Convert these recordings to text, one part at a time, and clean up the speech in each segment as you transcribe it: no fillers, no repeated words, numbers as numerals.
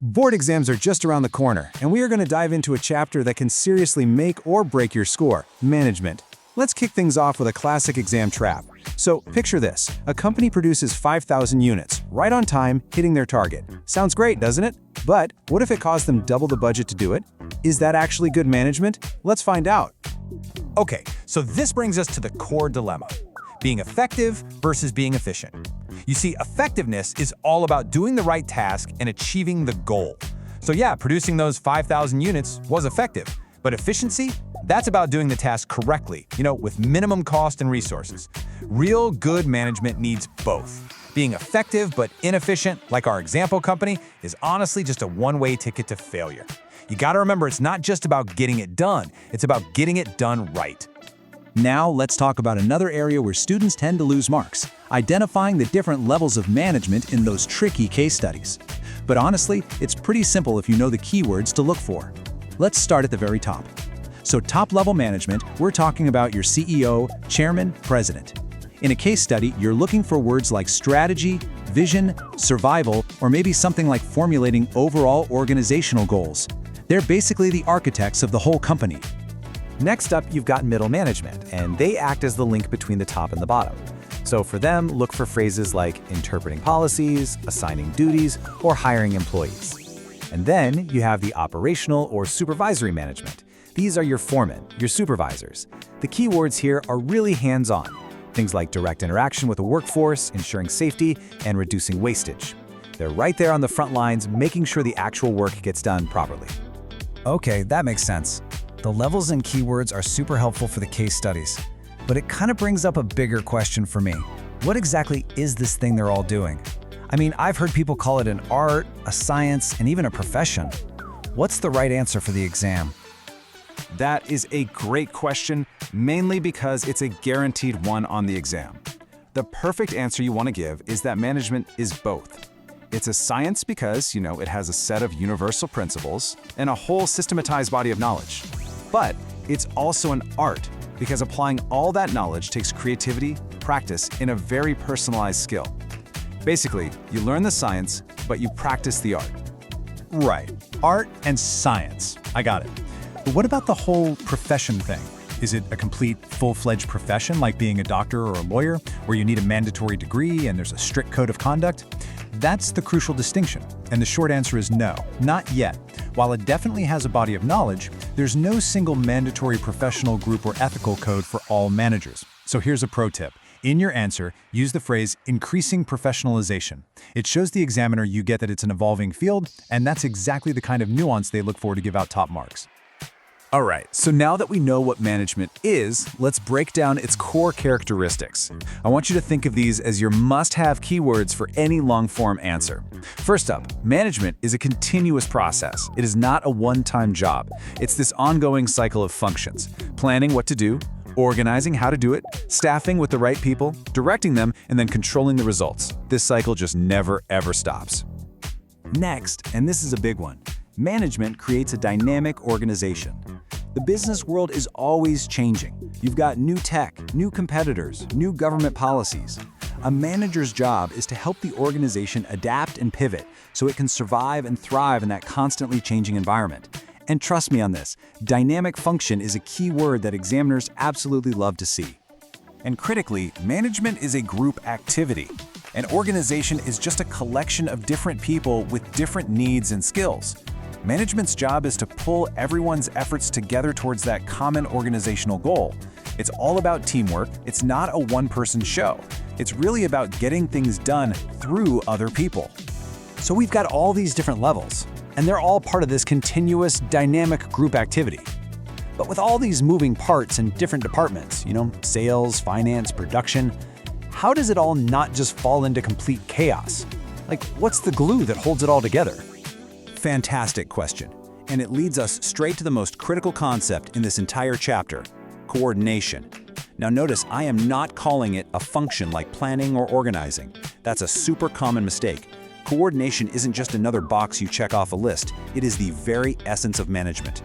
Board exams are just around the corner, and we are going to dive into a chapter that can seriously make or break your score: management. Let's kick things off with a classic exam trap. So, picture this. A company produces 5,000 units, right on time, hitting their target. Sounds great, doesn't it? But what if it cost them double the budget to do it? Is that actually good management? Let's find out. Okay, so this brings us to the core dilemma: being effective versus being efficient. You see, effectiveness is all about doing the right task and achieving the goal. So yeah, producing those 5,000 units was effective. But efficiency? That's about doing the task correctly, with minimum cost and resources. Real good management needs both. Being effective but inefficient, like our example company, is honestly just a one-way ticket to failure. You gotta remember, it's not just about getting it done, it's about getting it done right. Now, let's talk about another area where students tend to lose marks: identifying the different levels of management in those tricky case studies. But honestly, it's pretty simple if you know the keywords to look for. Let's start at the very top. So top-level management, we're talking about your CEO, chairman, president. In a case study, you're looking for words like strategy, vision, survival, or maybe something like formulating overall organizational goals. They're basically the architects of the whole company. Next up, you've got middle management, and they act as the link between the top and the bottom. So for them, look for phrases like interpreting policies, assigning duties, or hiring employees. And then you have the operational or supervisory management. These are your foremen, your supervisors. The key words here are really hands-on. Things like direct interaction with the workforce, ensuring safety, and reducing wastage. They're right there on the front lines, making sure the actual work gets done properly. Okay, that makes sense. The levels and keywords are super helpful for the case studies. But it kind of brings up a bigger question for me. What exactly is this thing they're all doing? I mean, I've heard people call it an art, a science, and even a profession. What's the right answer for the exam? That is a great question, mainly because it's a guaranteed one on the exam. The perfect answer you want to give is that management is both. It's a science because, it has a set of universal principles and a whole systematized body of knowledge. But it's also an art because applying all that knowledge takes creativity, practice, and a very personalized skill. Basically, you learn the science, but you practice the art. Right, art and science. I got it. But what about the whole profession thing? Is it a complete, full-fledged profession like being a doctor or a lawyer, where you need a mandatory degree and there's a strict code of conduct? That's the crucial distinction, and the short answer is no, not yet. While it definitely has a body of knowledge, there's no single mandatory professional group or ethical code for all managers. So here's a pro tip. In your answer, use the phrase increasing professionalization. It shows the examiner you get that it's an evolving field, and that's exactly the kind of nuance they look for to give out top marks. All right, so now that we know what management is, let's break down its core characteristics. I want you to think of these as your must-have keywords for any long-form answer. First up, management is a continuous process. It is not a one-time job. It's this ongoing cycle of functions: planning what to do, organizing how to do it, staffing with the right people, directing them, and then controlling the results. This cycle just never, ever stops. Next, and this is a big one, management creates a dynamic organization. The business world is always changing. You've got new tech, new competitors, new government policies. A manager's job is to help the organization adapt and pivot so it can survive and thrive in that constantly changing environment. And trust me on this, dynamic function is a key word that examiners absolutely love to see. And critically, management is a group activity. An organization is just a collection of different people with different needs and skills. Management's job is to pull everyone's efforts together towards that common organizational goal. It's all about teamwork. It's not a one-person show. It's really about getting things done through other people. So we've got all these different levels, and they're all part of this continuous, dynamic group activity. But with all these moving parts and different departments, sales, finance, production, how does it all not just fall into complete chaos? Like, what's the glue that holds it all together? Fantastic question, and it leads us straight to the most critical concept in this entire chapter: coordination. Now notice, I am not calling it a function like planning or organizing. That's a super common mistake. Coordination isn't just another box you check off a list. It is the very essence of management.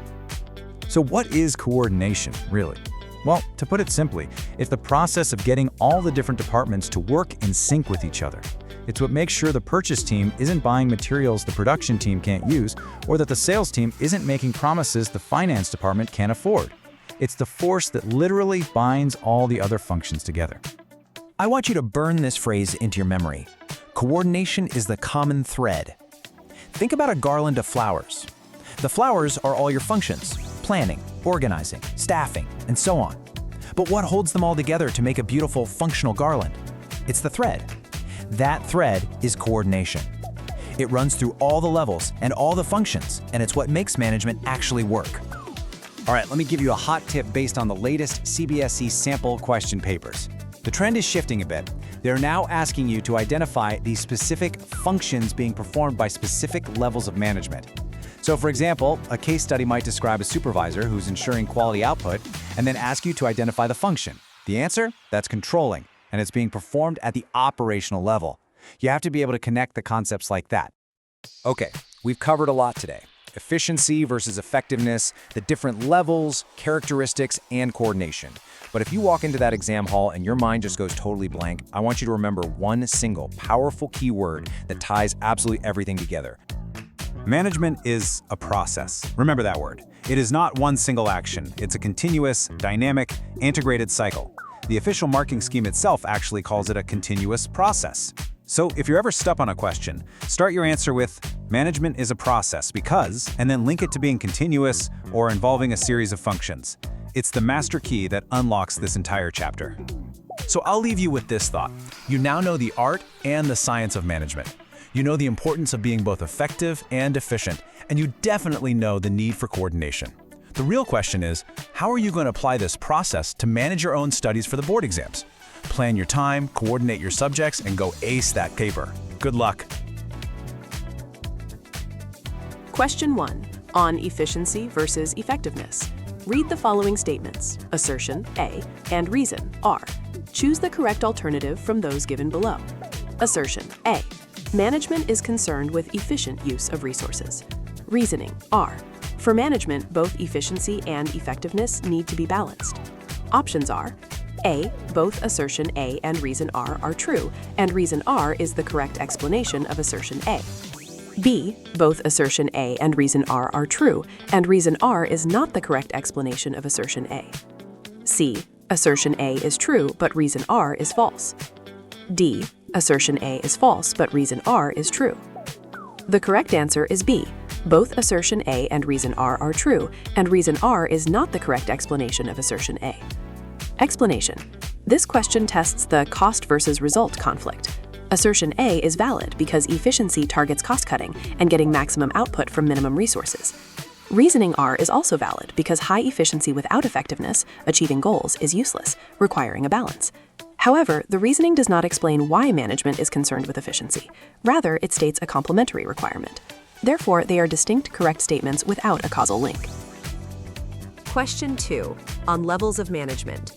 So what is coordination, really? Well, to put it simply, it's the process of getting all the different departments to work in sync with each other. It's what makes sure the purchase team isn't buying materials the production team can't use, or that the sales team isn't making promises the finance department can't afford. It's the force that literally binds all the other functions together. I want you to burn this phrase into your memory. Coordination is the common thread. Think about a garland of flowers. The flowers are all your functions: planning, organizing, staffing, and so on. But what holds them all together to make a beautiful, functional garland? It's the thread. That thread is coordination. It runs through all the levels and all the functions, and it's what makes management actually work. All right, let me give you a hot tip based on the latest CBSE sample question papers. The trend is shifting a bit. They're now asking you to identify the specific functions being performed by specific levels of management. So for example, a case study might describe a supervisor who's ensuring quality output and then ask you to identify the function. The answer? That's controlling, and it's being performed at the operational level. You have to be able to connect the concepts like that. Okay, we've covered a lot today. Efficiency versus effectiveness, the different levels, characteristics, and coordination. But if you walk into that exam hall and your mind just goes totally blank, I want you to remember one single, powerful keyword that ties absolutely everything together. Management is a process. Remember that word. It is not one single action. It's a continuous, dynamic, integrated cycle. The official marking scheme itself actually calls it a continuous process. So if you're ever stuck on a question, start your answer with management is a process because, and then link it to being continuous or involving a series of functions. It's the master key that unlocks this entire chapter. So I'll leave you with this thought. You now know the art and the science of management. You know the importance of being both effective and efficient, and you definitely know the need for coordination. The real question is, how are you going to apply this process to manage your own studies for the board exams? Plan your time, coordinate your subjects, and go ace that paper. Good luck. Question 1. On efficiency versus effectiveness. Read the following statements, assertion, A, and reason, R. Choose the correct alternative from those given below. Assertion, A. Management is concerned with efficient use of resources. Reasoning, R. For management, both efficiency and effectiveness need to be balanced. Options are A. Both assertion A and reason R are true, and reason R is the correct explanation of assertion A. B. Both assertion A and reason R are true, and reason R is not the correct explanation of assertion A. C. Assertion A is true, but reason R is false. D. Assertion A is false, but reason R is true. The correct answer is B. Both assertion A and reason R are true, and reason R is not the correct explanation of assertion A. Explanation. This question tests the cost versus result conflict. Assertion A is valid because efficiency targets cost-cutting and getting maximum output from minimum resources. Reasoning R is also valid because high efficiency without effectiveness, achieving goals, is useless, requiring a balance. However, the reasoning does not explain why management is concerned with efficiency. Rather, it states a complementary requirement. Therefore, they are distinct correct statements without a causal link. Question 2. On levels of management.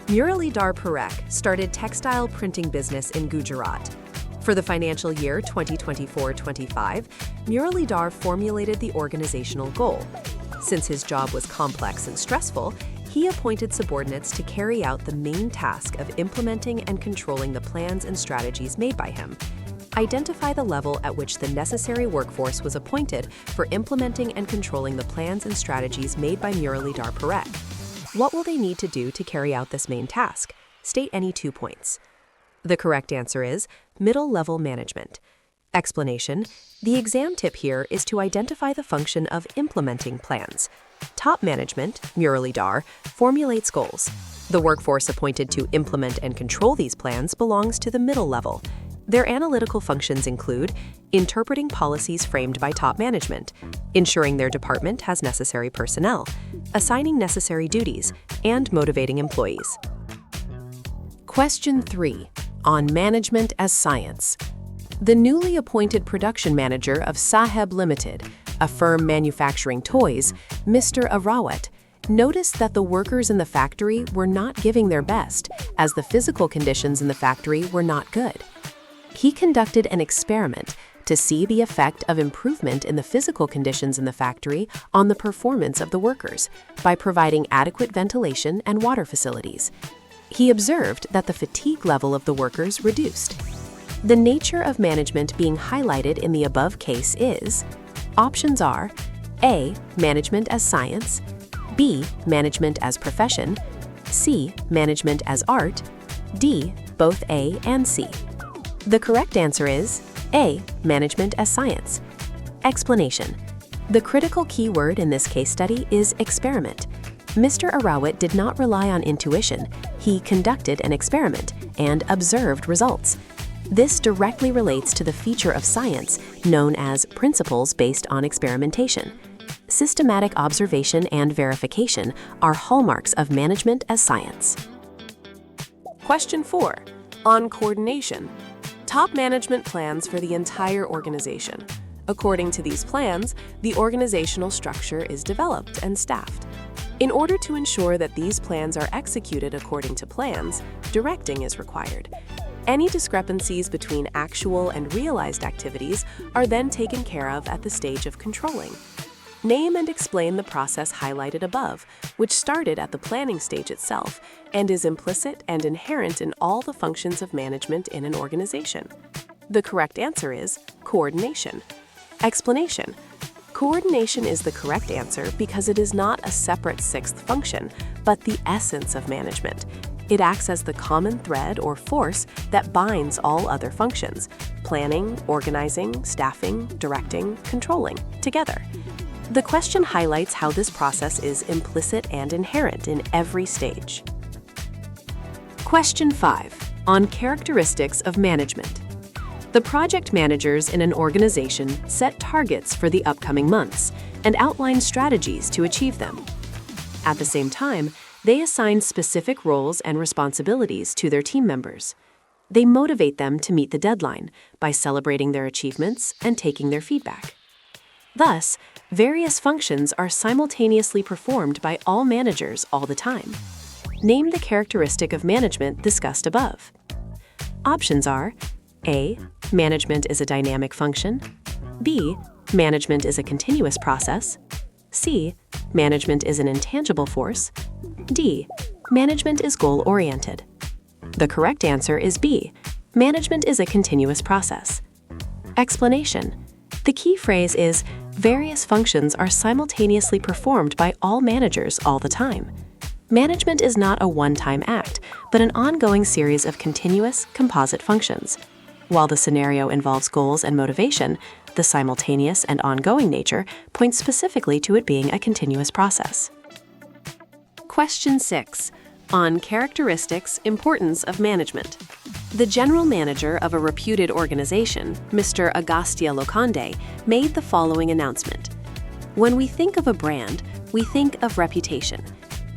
Muralidhar Parekh started textile printing business in Gujarat. For the financial year 2024-25, Muralidhar formulated the organizational goal. Since his job was complex and stressful, he appointed subordinates to carry out the main task of implementing and controlling the plans and strategies made by him. Identify the level at which the necessary workforce was appointed for implementing and controlling the plans and strategies made by Muralidhar Parekh. What will they need to do to carry out this main task? State any 2 points. The correct answer is middle-level management. Explanation. The exam tip here is to identify the function of implementing plans. Top management, Muralidhar, formulates goals. The workforce appointed to implement and control these plans belongs to the middle level. Their analytical functions include interpreting policies framed by top management, ensuring their department has necessary personnel, assigning necessary duties, and motivating employees. Question 3. On management as science. The newly appointed production manager of Saheb Limited, a firm manufacturing toys, Mr. Arawat, noticed that the workers in the factory were not giving their best, as the physical conditions in the factory were not good. He conducted an experiment to see the effect of improvement in the physical conditions in the factory on the performance of the workers by providing adequate ventilation and water facilities. He observed that the fatigue level of the workers reduced. The nature of management being highlighted in the above case is: options are A. Management as science, B. Management as profession, C. Management as art, D. Both A and C. The correct answer is A. Management as science. Explanation. The critical keyword in this case study is experiment. Mr. Arawat did not rely on intuition. He conducted an experiment and observed results. This directly relates to the feature of science known as principles based on experimentation. Systematic observation and verification are hallmarks of management as science. Question 4. On coordination. Top management plans for the entire organization. According to these plans, the organizational structure is developed and staffed. In order to ensure that these plans are executed according to plans, directing is required. Any discrepancies between actual and realized activities are then taken care of at the stage of controlling. Name and explain the process highlighted above, which started at the planning stage itself and is implicit and inherent in all the functions of management in an organization. The correct answer is coordination. Explanation. Coordination is the correct answer because it is not a separate sixth function, but the essence of management. It acts as the common thread or force that binds all other functions: planning, organizing, staffing, directing, controlling, together. The question highlights how this process is implicit and inherent in every stage. Question 5. On characteristics of management. The project managers in an organization set targets for the upcoming months and outline strategies to achieve them. At the same time, they assign specific roles and responsibilities to their team members. They motivate them to meet the deadline by celebrating their achievements and taking their feedback. Thus, various functions are simultaneously performed by all managers all the time. Name the characteristic of management discussed above. Options are A. Management is a dynamic function, B. Management is a continuous process, C. Management is an intangible force, D. Management is goal-oriented. The correct answer is B. Management is a continuous process. Explanation. The key phrase is various functions are simultaneously performed by all managers all the time. Management is not a one-time act, but an ongoing series of continuous, composite functions. While the scenario involves goals and motivation, the simultaneous and ongoing nature points specifically to it being a continuous process. Question 6. On characteristics, importance of management. The general manager of a reputed organization, Mr. Agastya Lokhande, made the following announcement. When we think of a brand, we think of reputation.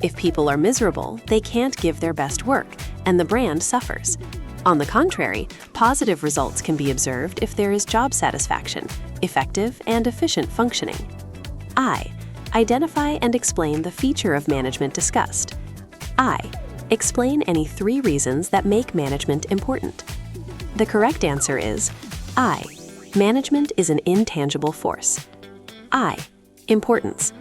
If people are miserable, they can't give their best work, and the brand suffers. On the contrary, positive results can be observed if there is job satisfaction, effective and efficient functioning. I. Identify and explain the feature of management discussed. I. Explain any 3 reasons that make management important. The correct answer is I. Management is an intangible force. I. Importance.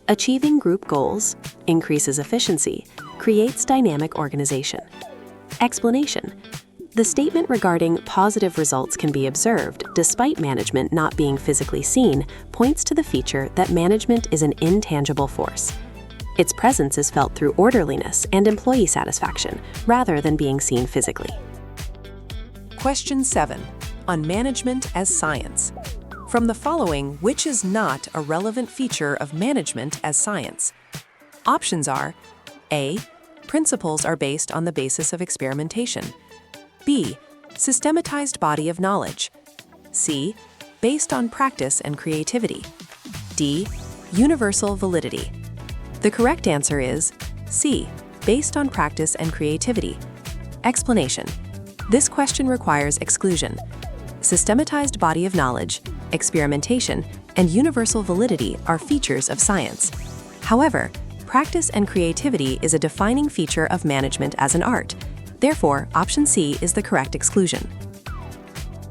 Achieving group goals, increases efficiency, creates dynamic organization. Explanation. The statement regarding positive results can be observed despite management not being physically seen points to the feature that management is an intangible force. Its presence is felt through orderliness and employee satisfaction, rather than being seen physically. Question 7. On management as science. From the following, which is not a relevant feature of management as science? Options are A. Principles are based on the basis of experimentation. B. Systematized body of knowledge. C. Based on practice and creativity. D. Universal validity. The correct answer is C. Based on practice and creativity. Explanation. This question requires exclusion. Systematized body of knowledge, experimentation, and universal validity are features of science. However, practice and creativity is a defining feature of management as an art. Therefore, option C is the correct exclusion.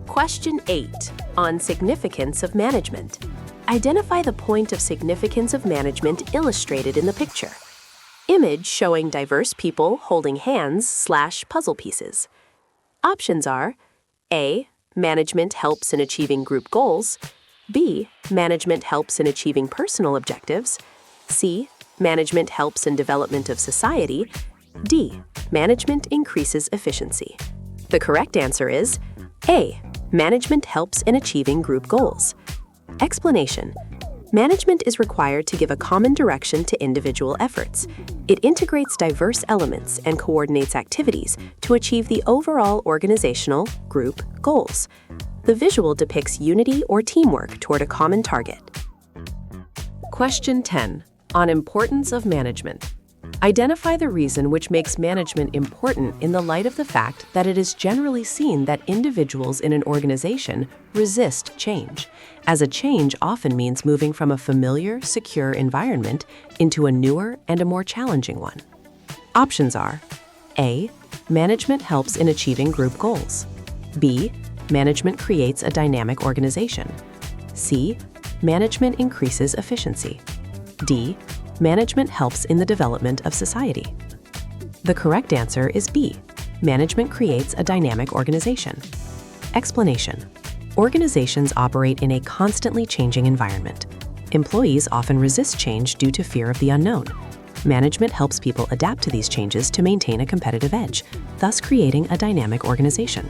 Question 8. On significance of management. Identify the point of significance of management illustrated in the picture. Image showing diverse people holding hands/puzzle pieces. Options are A. Management helps in achieving group goals. B. Management helps in achieving personal objectives. C. Management helps in development of society. D. Management increases efficiency. The correct answer is A. Management helps in achieving group goals. Explanation. Management is required to give a common direction to individual efforts. It integrates diverse elements and coordinates activities to achieve the overall organizational group goals. The visual depicts unity or teamwork toward a common target. Question 10. On importance of management. Identify the reason which makes management important in the light of the fact that it is generally seen that individuals in an organization resist change, as a change often means moving from a familiar, secure environment into a newer and a more challenging one. Options are A. Management helps in achieving group goals. B. Management creates a dynamic organization. C. Management increases efficiency. D. Management helps in the development of society. The correct answer is B. Management creates a dynamic organization. Explanation. Organizations operate in a constantly changing environment. Employees often resist change due to fear of the unknown. Management helps people adapt to these changes to maintain a competitive edge, thus creating a dynamic organization.